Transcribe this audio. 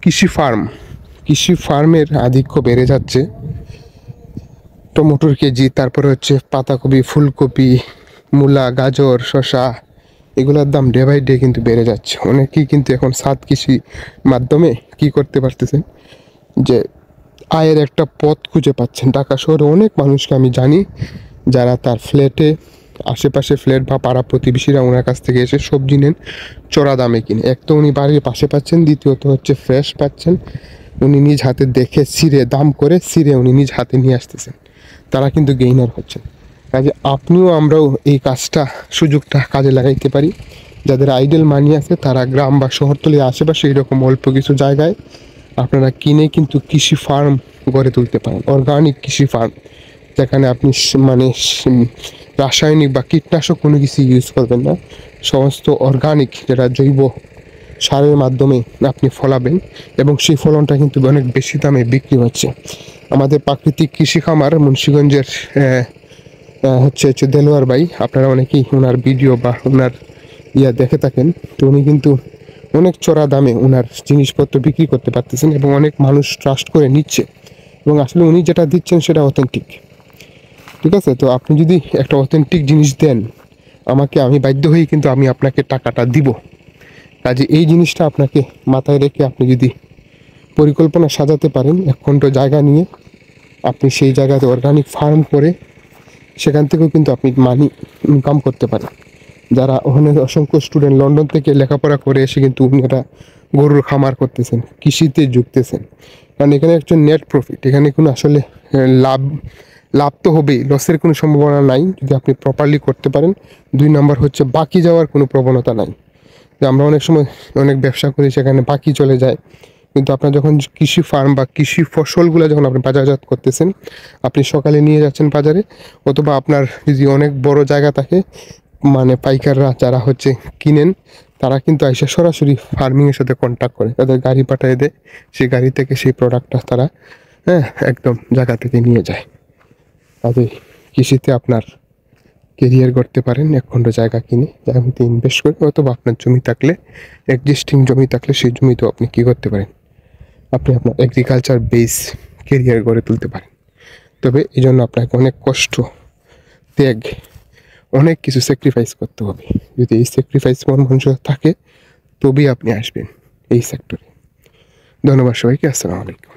কৃষি ফার্মের আধিক্য বেড়ে যাচ্ছে। টমেটোর কেজি, তারপরে হচ্ছে পাতাকপি, ফুলকপি, মূলা, গাজর, শসা, এগুলোর দাম ডে বাই ডে কিন্তু বেড়ে যাচ্ছে। অনেকেই কিন্তু এখন ছাদ কৃষি মাধ্যমে কি করতে পারতেছেন, যে আয়ের একটা পথ খুঁজে পাচ্ছেন। ঢাকা শহরে অনেক মানুষকে আমি জানি যারা তার ফ্ল্যাটে, আশেপাশে ফ্ল্যাট বা পাড়া প্রতিবেশীরা ওনার কাছ থেকে এসে সবজি নেন চড়া দামে কিনে। এক তো উনি বাড়ির পাশে পাচ্ছেন, দ্বিতীয়ত হচ্ছে ফ্রেশ পাচ্ছেন। উনি নিজ হাতে দেখে দাম করে উনি নিজ হাতে নিয়ে আসতেছেন। তারা কিন্তু গেইনার হচ্ছেন। কাজে আপনিও আমরাও এই সুযোগটা কাজে লাগাইতে পারি। যাদের আইডেল মানি আছে তারা গ্রাম বা শহরতলির আশেপাশে এরকম অল্প কিছু জায়গায় আপনারা কিনে কিন্তু কৃষি ফার্ম গড়ে তুলতে পারেন। অর্গানিক কৃষি ফার্ম, যেখানে আপনি রাসায়নিক বা কীটনাশক কোনো কিছু ইউজ করবেন না। সমস্ত অর্গানিক, যেটা জৈব সারের মাধ্যমে আপনি ফলাবেন, এবং সেই ফলনটা কিন্তু অনেক বেশি দামে বিক্রি হচ্ছে। আমাদের প্রাকৃতিক কৃষি খামার মুন্সিগঞ্জের হচ্ছে দেলোয়ার ভাই, আপনারা অনেকেই ওনার ভিডিও বা ওনার দেখে থাকেন। তো উনি কিন্তু অনেক চড়া দামে ওনার জিনিসপত্র বিক্রি করতে পারতেছেন, এবং অনেক মানুষ ট্রাস্ট করে নিচ্ছে, এবং আসলে উনি যেটা দিচ্ছেন সেটা অথেন্টিক। ঠিক আছে, তো আপনি যদি একটা অথেন্টিক জিনিস দেন আমাকে, আমি বাধ্য হয়ে কিন্তু আমি আপনাকে টাকাটা দিব। কাজে এই জিনিসটা আপনাকে মাথায় রেখে আপনি যদি পরিকল্পনা সাজাতে পারেন, এক খণ্ড জায়গা নিয়ে আপনি সেই জায়গাতে অর্গানিক ফার্ম করে সেখান থেকেও কিন্তু আপনি মানি ইনকাম করতে পারেন। যারা ওখানে অসংখ্য স্টুডেন্ট লন্ডন থেকে লেখাপড়া করে এসে কিন্তু উনারা গরুর খামার করতেছেন, কৃষিতে যুক্তেছেন। কারণ এখানে একজন নেট প্রফিট, এখানে কোনো আসলে লাভ তো হবেই, লসের কোনো সম্ভাবনা নাই যদি আপনি প্রপারলি করতে পারেন। 2 নম্বর হচ্ছে বাকি যাওয়ার কোনো প্রবণতা নাই। যে আমরা অনেক সময় অনেক ব্যবসা করি, সেখানে বাকি চলে যায়। কিন্তু আপনার যখন কৃষি ফার্ম বা কৃষি ফসলগুলো যখন আপনি বাজারজাত করতেছেন, আপনি সকালে নিয়ে যাচ্ছেন বাজারে, অথবা আপনার যদি অনেক বড় জায়গা থাকে, মানে পাইকাররা যারা হচ্ছে কিনেন, তারা কিন্তু এসে সরাসরি ফার্মিংয়ের সাথে কন্ট্যাক্ট করে, তাদের গাড়ি পাঠিয়ে দেয়, সেই গাড়ি থেকে সেই প্রোডাক্টটা তারা একদম জায়গা থেকে নিয়ে যায়। তাদের কৃষিতে আপনার কেরিয়ার করতে পারেন। এক খণ্ড জায়গা কিনে জমিতে ইনভেস্ট করে, অথবা আপনার জমি থাকলে, এক্সিস্টিং জমি থাকলে সেই জমিতেও আপনি কী করতে পারেন, আপনি আপনার এগ্রিকালচার বেস কেরিয়ার গড়ে তুলতে পারেন। তবে এই জন্য আপনাকে অনেক কষ্ট, ত্যাগ, অনেক কিছু স্যাক্রিফাইস করতে হবে। যদি এই স্যাক্রিফাইস মন মানসিকতা থাকে, তবেই আপনি আসবেন এই সেক্টরে। ধন্যবাদ সবাইকে। আসসালামু আলাইকুম।